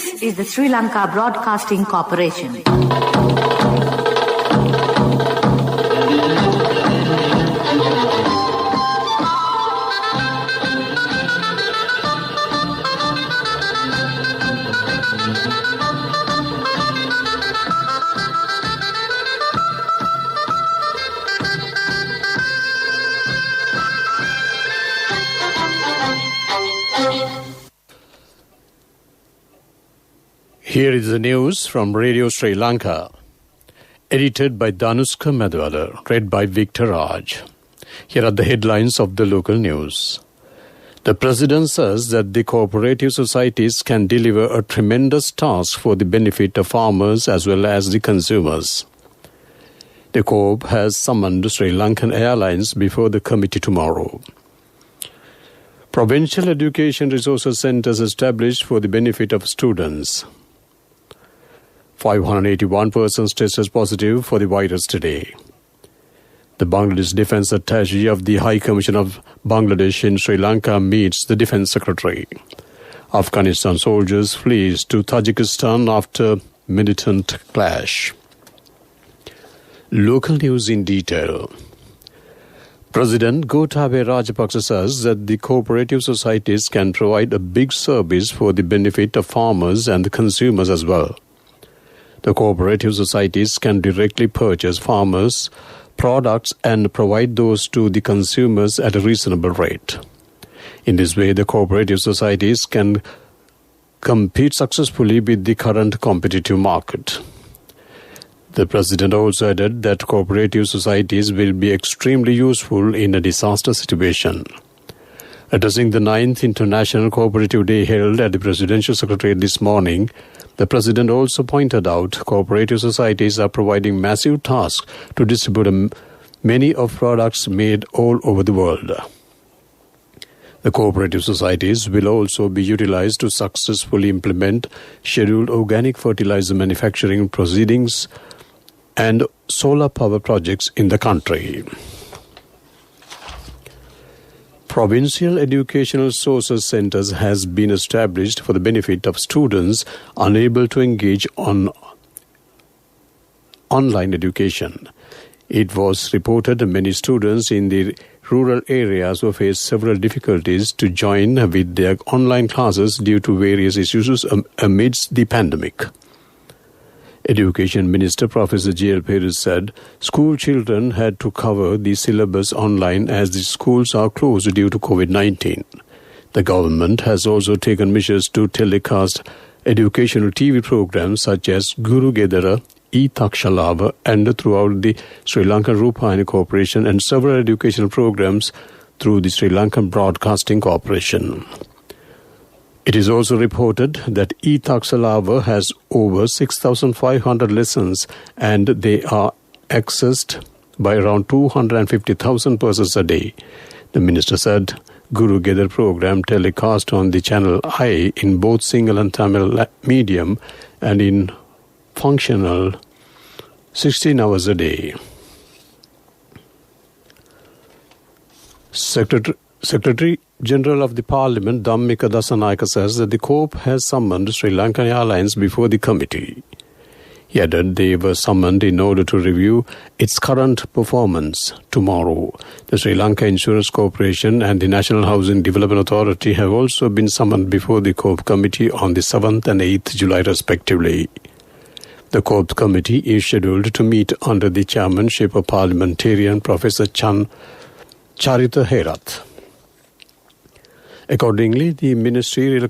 This is the Sri Lanka Broadcasting Corporation. Here is the news from Radio Sri Lanka, edited by Danuska Madhwala, read by Victor Raj. Here are the headlines of the local news. The President says that the cooperative societies can deliver a tremendous task for the benefit of farmers as well as the consumers. The Coop has summoned Sri Lankan Airlines before the committee tomorrow. Provincial education resources centres established for the benefit of students. 581 persons tested positive for the virus today. The Bangladesh Defence Attaché of the High Commission of Bangladesh in Sri Lanka meets the Defence Secretary. Afghanistan soldiers flee to Tajikistan after militant clash. Local news in detail. President Gotabaya Rajapaksa says that the cooperative societies can provide a big service for the benefit of farmers and the consumers as well. The cooperative societies can directly purchase farmers' products and provide those to the consumers at a reasonable rate. In this way, the cooperative societies can compete successfully with the current competitive market. The President also added that cooperative societies will be extremely useful in a disaster situation. Addressing the 9th International Cooperative Day held at the Presidential Secretariat this morning, the President also pointed out cooperative societies are providing massive tasks to distribute many of products made all over the world. The cooperative societies will also be utilized to successfully implement scheduled organic fertilizer manufacturing proceedings and solar power projects in the country. Provincial Educational Sources Centres has been established for the benefit of students unable to engage on online education. It was reported that many students in the rural areas who face several difficulties to join with their online classes due to various issues amidst the pandemic. Education Minister Professor J.L. Perez said school children had to cover the syllabus online as the schools are closed due to COVID-19. The government has also taken measures to telecast educational TV programs such as Guru Gedara, E-Takshalava and throughout the Sri Lankan Rupayana Corporation and several educational programs through the Sri Lankan Broadcasting Corporation. It is also reported that E-Takshalava has over 6,500 lessons and they are accessed by around 250,000 persons a day. The minister said Guru Gedar program telecast on the channel I in both Sinhala and Tamil medium and in functional 16 hours a day. Secretary General of the Parliament, Dhammika Dasanayake, says that the Coop has summoned Sri Lankan Airlines before the committee. He added they were summoned in order to review its current performance. Tomorrow, the Sri Lanka Insurance Corporation and the National Housing Development Authority have also been summoned before the Coop Committee on the 7th and 8th July respectively. The Coop Committee is scheduled to meet under the chairmanship of Parliamentarian Professor Charita Herath. Accordingly, the Ministerial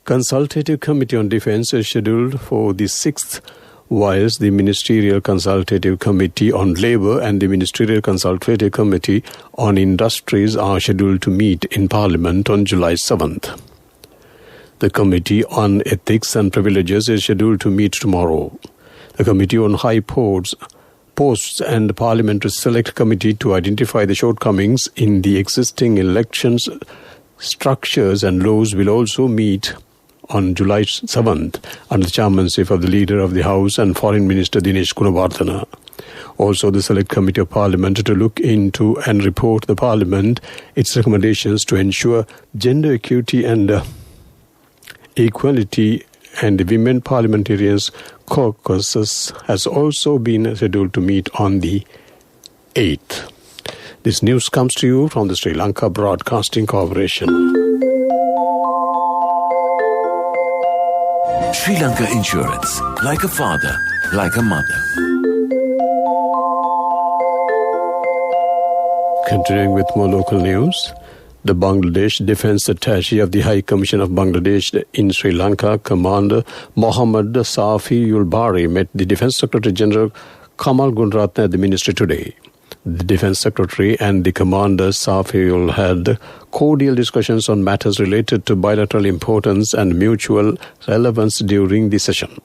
Consultative Committee on Defence is scheduled for the 6th, whilst the Ministerial Consultative Committee on Labour and the Ministerial Consultative Committee on Industries are scheduled to meet in Parliament on July 7th. The Committee on Ethics and Privileges is scheduled to meet tomorrow. The Committee on High Posts and Parliamentary Select Committee to identify the shortcomings in the existing elections structures and laws will also meet on July 7th under the chairmanship of the Leader of the House and Foreign Minister Dinesh Gunawardena. Also, the Select Committee of Parliament to look into and report the Parliament its recommendations to ensure gender equity and equality and the Women Parliamentarians Caucus has also been scheduled to meet on the 8th. This news comes to you from the Sri Lanka Broadcasting Corporation. Sri Lanka Insurance, like a father, like a mother. Continuing with more local news, the Bangladesh Defence Attaché of the High Commission of Bangladesh in Sri Lanka, Commander Mohammad Safi Bari, met the Defence Secretary General Kamal Gunratne at the ministry today. The Defence Secretary and the Commander Safi had cordial discussions on matters related to bilateral importance and mutual relevance during the session.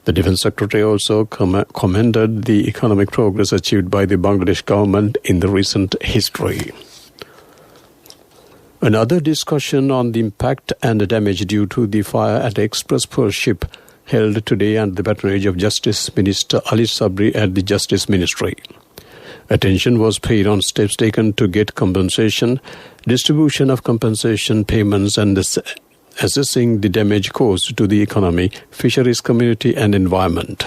The Defence Secretary also commended the economic progress achieved by the Bangladesh government in the recent history. Another discussion on the impact and damage due to the fire at Express Pearl ship held today under the patronage of Justice Minister Ali Sabri at the Justice Ministry. Attention was paid on steps taken to get compensation, distribution of compensation payments, and assessing the damage caused to the economy, fisheries community and environment.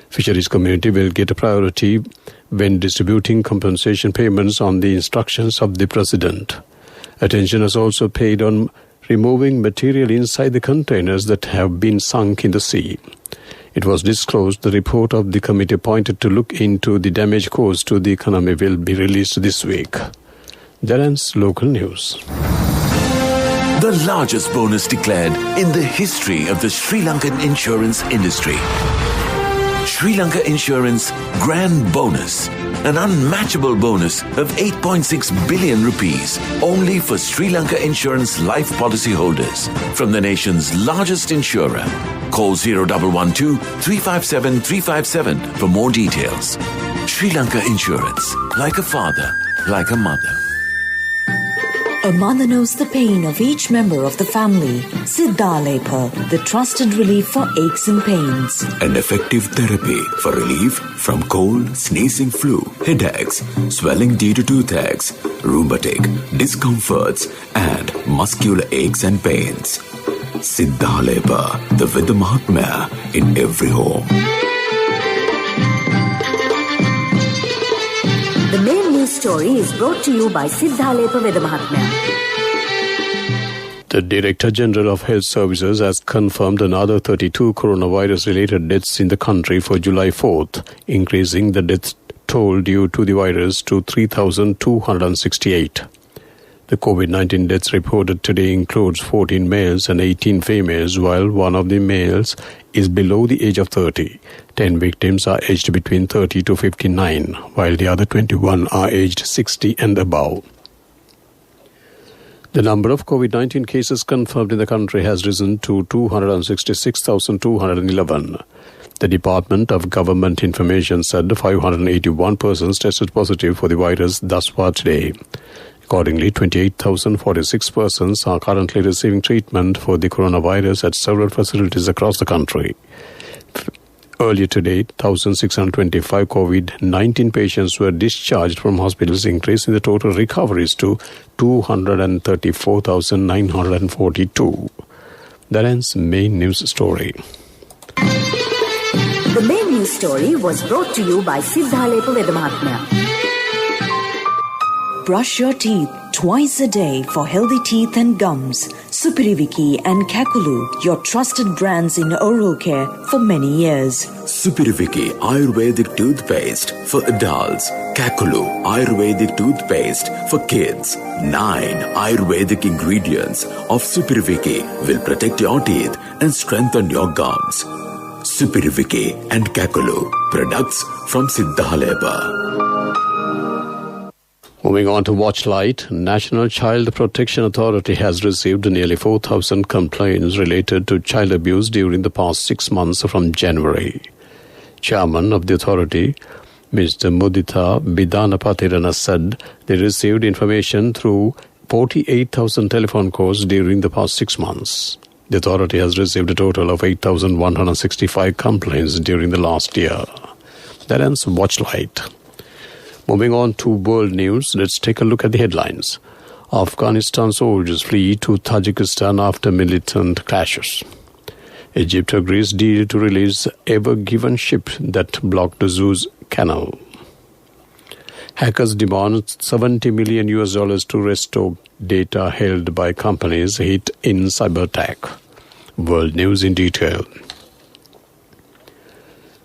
Fisheries community will get a priority when distributing compensation payments on the instructions of the President. Attention is also paid on removing material inside the containers that have been sunk in the sea. It was disclosed the report of the committee appointed to look into the damage caused to the economy will be released this week. That ends local news. The largest bonus declared in the history of the Sri Lankan insurance industry. Sri Lanka Insurance Grand Bonus, an unmatchable bonus of 8.6 billion rupees only for Sri Lanka Insurance life policy holders from the nation's largest insurer. Call 0112-357-357 for more details. Sri Lanka Insurance, like a father, like a mother. A mother knows the pain of each member of the family. Siddhalepa, the trusted relief for aches and pains. An effective therapy for relief from cold, sneezing, flu, headaches, swelling due to toothaches, rheumatic, discomforts, and muscular aches and pains. Siddhalepa, the Vedha Mahatmya in every home. The main news story is brought to you by Siddhalepa Vedha Mahatmya. The Director General of Health Services has confirmed another 32 coronavirus-related deaths in the country for July 4th, increasing the death toll due to the virus to 3,268. The COVID-19 deaths reported today includes 14 males and 18 females, while one of the males is below the age of 30. 10 victims are aged between 30 to 59, while the other 21 are aged 60 and above. The number of COVID-19 cases confirmed in the country has risen to 266,211. The Department of Government Information said 581 persons tested positive for the virus thus far today. Accordingly, 28,046 persons are currently receiving treatment for the coronavirus at several facilities across the country. Earlier today, 1,625 COVID-19 patients were discharged from hospitals, increasing the total recoveries to 234,942. That ends main news story. The main news story was brought to you by Siddhalepa Vedha Mahatmya. Brush your teeth twice a day for healthy teeth and gums. Supiriviki and Kakulu, your trusted brands in oral care for many years. Supiriviki Ayurvedic toothpaste for adults. Kakulu Ayurvedic toothpaste for kids. 9 Ayurvedic ingredients of Supiriviki will protect your teeth and strengthen your gums. Supiriviki and Kakulu, products from Siddhalepa. Moving on to Watchlight, National Child Protection Authority has received nearly 4,000 complaints related to child abuse during the past 6 months from January. Chairman of the authority, Mr. Mudita Bidanapatirana, said they received information through 48,000 telephone calls during the past 6 months. The authority has received a total of 8,165 complaints during the last year. That ends Watchlight. Moving on to world news, let's take a look at the headlines. Afghanistan soldiers flee to Tajikistan after militant clashes. Egypt agrees deal to release Ever Given ship that blocked the Suez Canal. Hackers demand $70 million to restore data held by companies hit in cyber attack. World news in detail.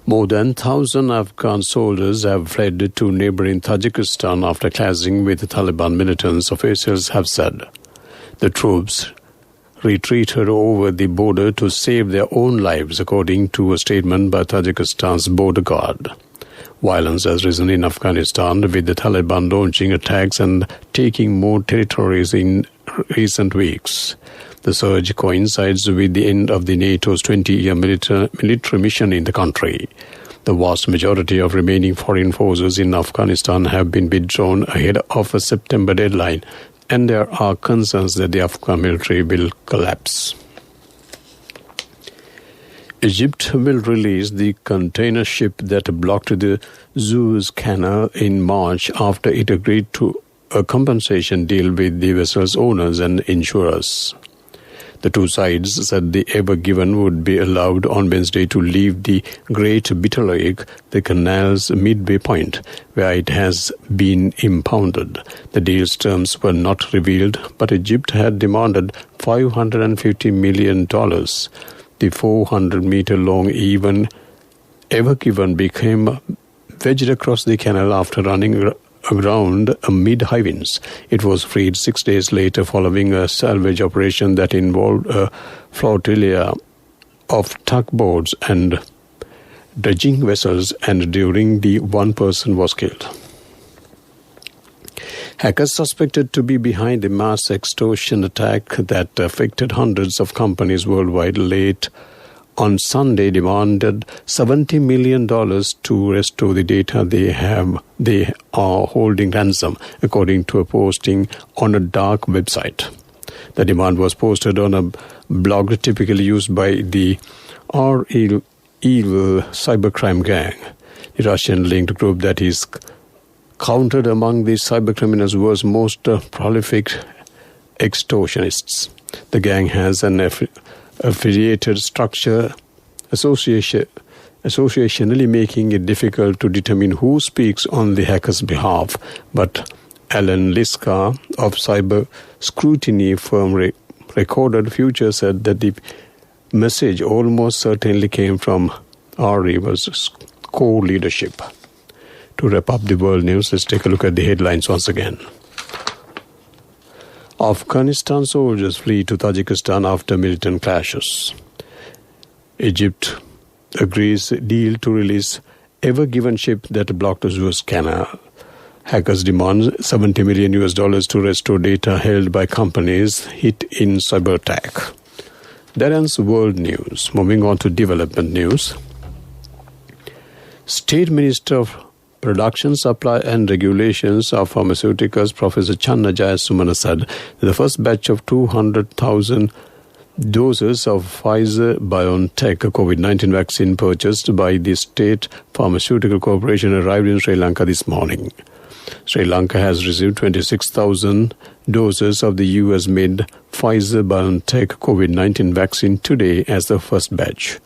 More than 1,000 Afghan soldiers have fled to neighboring Tajikistan after clashing with Taliban militants, officials have said. The troops retreated over the border to save their own lives, according to a statement by Tajikistan's border guard. Violence has risen in Afghanistan, with the Taliban launching attacks and taking more territories in recent weeks. The surge coincides with the end of the NATO's 20-year military mission in the country. The vast majority of remaining foreign forces in Afghanistan have been withdrawn ahead of a September deadline, and there are concerns that the Afghan military will collapse. Egypt will release the container ship that blocked the Suez Canal in March after it agreed to a compensation deal with the vessel's owners and insurers. The two sides said the Ever Given would be allowed on Wednesday to leave the Great Bitter Lake, the canal's midway point, where it has been impounded. The deal's terms were not revealed, but Egypt had demanded $550 million. The 400-meter-long Ever Given became wedged across the canal after running aground amid high winds. It was freed 6 days later following a salvage operation that involved a flotilla of tugboats and dredging vessels, and during the one person was killed. Hackers suspected to be behind the mass extortion attack that affected hundreds of companies worldwide late on Sunday demanded $70 million to restore the data they are holding ransom, according to a posting on a dark website. The demand was posted on a blog typically used by the evil cybercrime gang, the Russian-linked group that is counted among the cybercriminals' world's most prolific extortionists. The gang has an affiliated structure associationally making it difficult to determine who speaks on the hacker's behalf, but Alan Liska of cyber scrutiny firm Recorded Future said that the message almost certainly came from Riva's core leadership. To wrap up the world news, let's take a look at the headlines once again. Afghanistan soldiers flee to Tajikistan after militant clashes. Egypt agrees deal to release Ever Given ship that blocked the Suez Canal. Hackers demand $70 million to restore data held by companies hit in cyber attack. That ends world news. Moving on to development news. State Minister of Production, Supply and Regulations of Pharmaceuticals, Professor Channa Jayasumana said that the first batch of 200,000 doses of Pfizer-BioNTech COVID-19 vaccine purchased by the State Pharmaceutical Corporation arrived in Sri Lanka this morning. Sri Lanka has received 26,000 doses of the US-made Pfizer-BioNTech COVID-19 vaccine today as the first batch.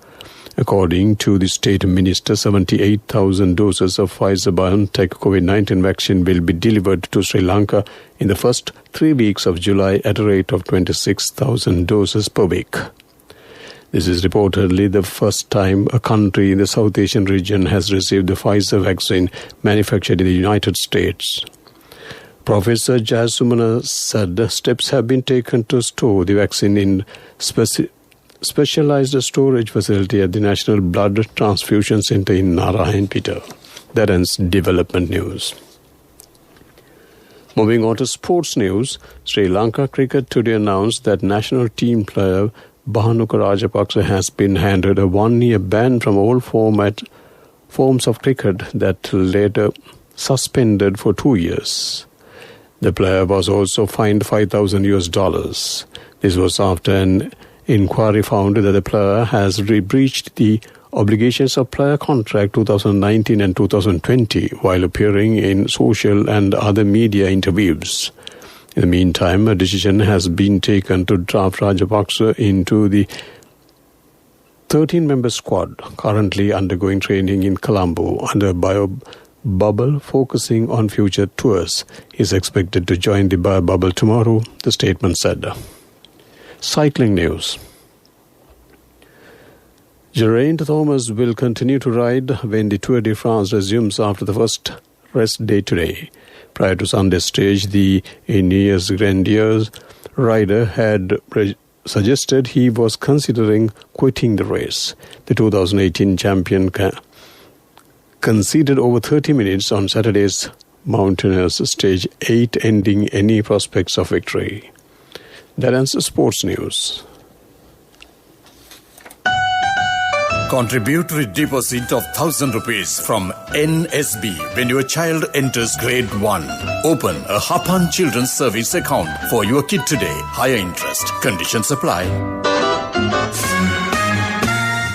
According to the state minister, 78,000 doses of Pfizer-BioNTech COVID-19 vaccine will be delivered to Sri Lanka in the first 3 weeks of July at a rate of 26,000 doses per week. This is reportedly the first time a country in the South Asian region has received the Pfizer vaccine manufactured in the United States. Professor Jayasumana said steps have been taken to store the vaccine in specialized storage facility at the National Blood Transfusion Center in Narayanpeta. That ends development news. Moving on to sports news, Sri Lanka Cricket today announced that national team player Bahanuka Rajapaksa has been handed a 1-year ban from all forms of cricket that later suspended for 2 years. The player was also fined $5,000. This was after an inquiry found that the player has breached the obligations of player contract 2019 and 2020 while appearing in social and other media interviews. In the meantime, a decision has been taken to draft Rajapaksa into the 13-member squad currently undergoing training in Colombo under Bio Bubble focusing on future tours is expected to join the Bio Bubble tomorrow, the statement said. Cycling news. Geraint Thomas will continue to ride when the Tour de France resumes after the first rest day today. Prior to Sunday's stage, the Ineos Grenadiers rider had suggested he was considering quitting the race. The 2018 champion conceded over 30 minutes on Saturday's mountainous stage 8, ending any prospects of victory. That ends the sports news. Contributory deposit of 1,000 rupees from NSB when your child enters grade 1. Open a Hapan Children's Service account for your kid today. Higher interest. Conditions apply.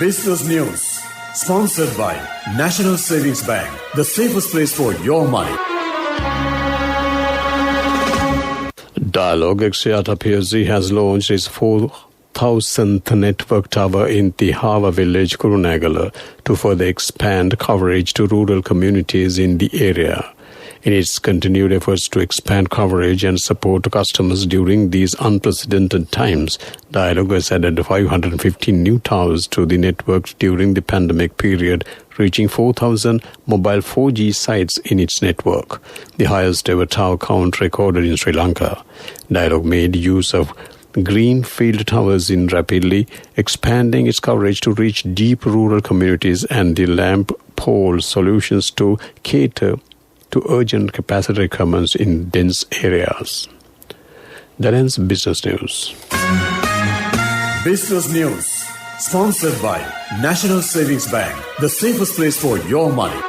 Business news. Sponsored by National Savings Bank. The safest place for your money. Dialog Axiata PLC has launched its 4,000th network tower in Tihava village, Kurunegala, to further expand coverage to rural communities in the area. In its continued efforts to expand coverage and support customers during these unprecedented times, Dialog has added 515 new towers to the network during the pandemic period, reaching 4,000 mobile 4G sites in its network, the highest ever tower count recorded in Sri Lanka. Dialog made use of greenfield towers in rapidly expanding its coverage to reach deep rural communities and the lamp pole solutions to cater to urgent capacity requirements in dense areas. That ends business news. Business news. Sponsored by National Savings Bank. The safest place for your money.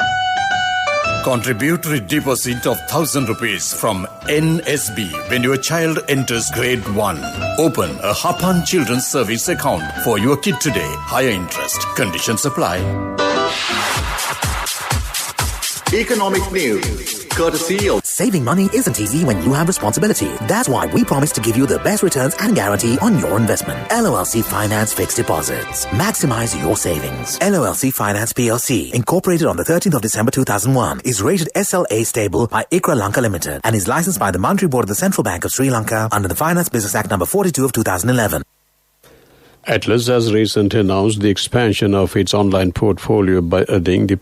Contributory deposit of 1,000 rupees from NSB when your child enters grade 1. Open a Hapan Children's Service account for your kid today. Higher interest. Conditions apply. Economic news, courtesy of... Saving money isn't easy when you have responsibility. That's why we promise to give you the best returns and guarantee on your investment. LOLC Finance Fixed Deposits. Maximize your savings. LOLC Finance PLC, incorporated on the 13th of December 2001, is rated SLA stable by ICRA Lanka Limited and is licensed by the Monetary Board of the Central Bank of Sri Lanka under the Finance Business Act number 42 of 2011. Atlas has recently announced the expansion of its online portfolio by adding the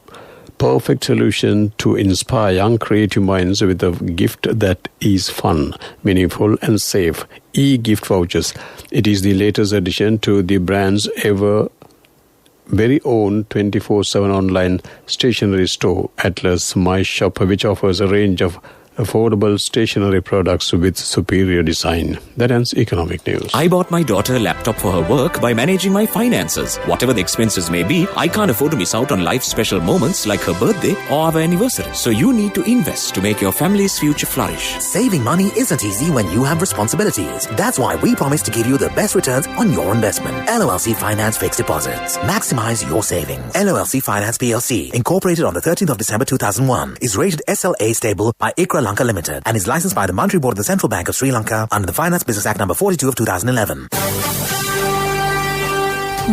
perfect solution to inspire young creative minds with a gift that is fun, meaningful and safe. E-gift vouchers. It is the latest addition to the brand's very own 24/7 online stationery store, Atlas My Shop, which offers a range of affordable stationery products with superior design. That ends economic news. I bought my daughter a laptop for her work by managing my finances. Whatever the expenses may be, I can't afford to miss out on life's special moments like her birthday or our anniversary. So you need to invest to make your family's future flourish. Saving money isn't easy when you have responsibilities. That's why we promise to give you the best returns on your investment. LOLC Finance Fixed Deposits. Maximize your savings. LOLC Finance PLC, incorporated on the 13th of December 2001, is rated SLA stable by ICRA Lanka Limited and is licensed by the Monetary Board of the Central Bank of Sri Lanka under the Finance Business Act number 42 of 2011.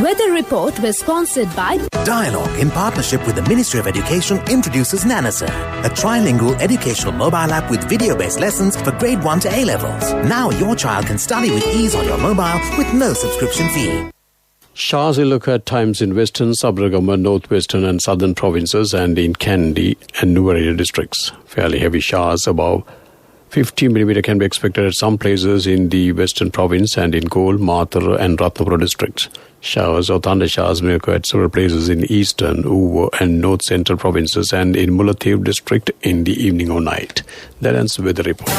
Weather report was sponsored by Dialogue, in partnership with the Ministry of Education, introduces Nanasa, a trilingual educational mobile app with video-based lessons for grade 1 to A-levels. Now your child can study with ease on your mobile with no subscription fee. Showers will occur at times in western, Sabaragama, northwestern and southern provinces and in Kandy and Nuwara districts. Fairly heavy showers above 50 mm can be expected at some places in the western province and in Gol, Mathura and Ratnapura districts. Showers or thunder showers may occur at several places in eastern, Uva and north central provinces and in Mullaitivu district in the evening or night. That ends the weather report.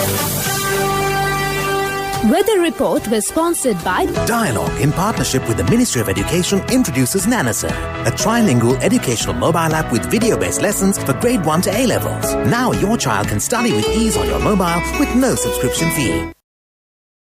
Weather report was sponsored by Dialogue, in partnership with the Ministry of Education, introduces Nanasa, a trilingual educational mobile app with video-based lessons for grade 1 to A-levels. Now your child can study with ease on your mobile with no subscription fee.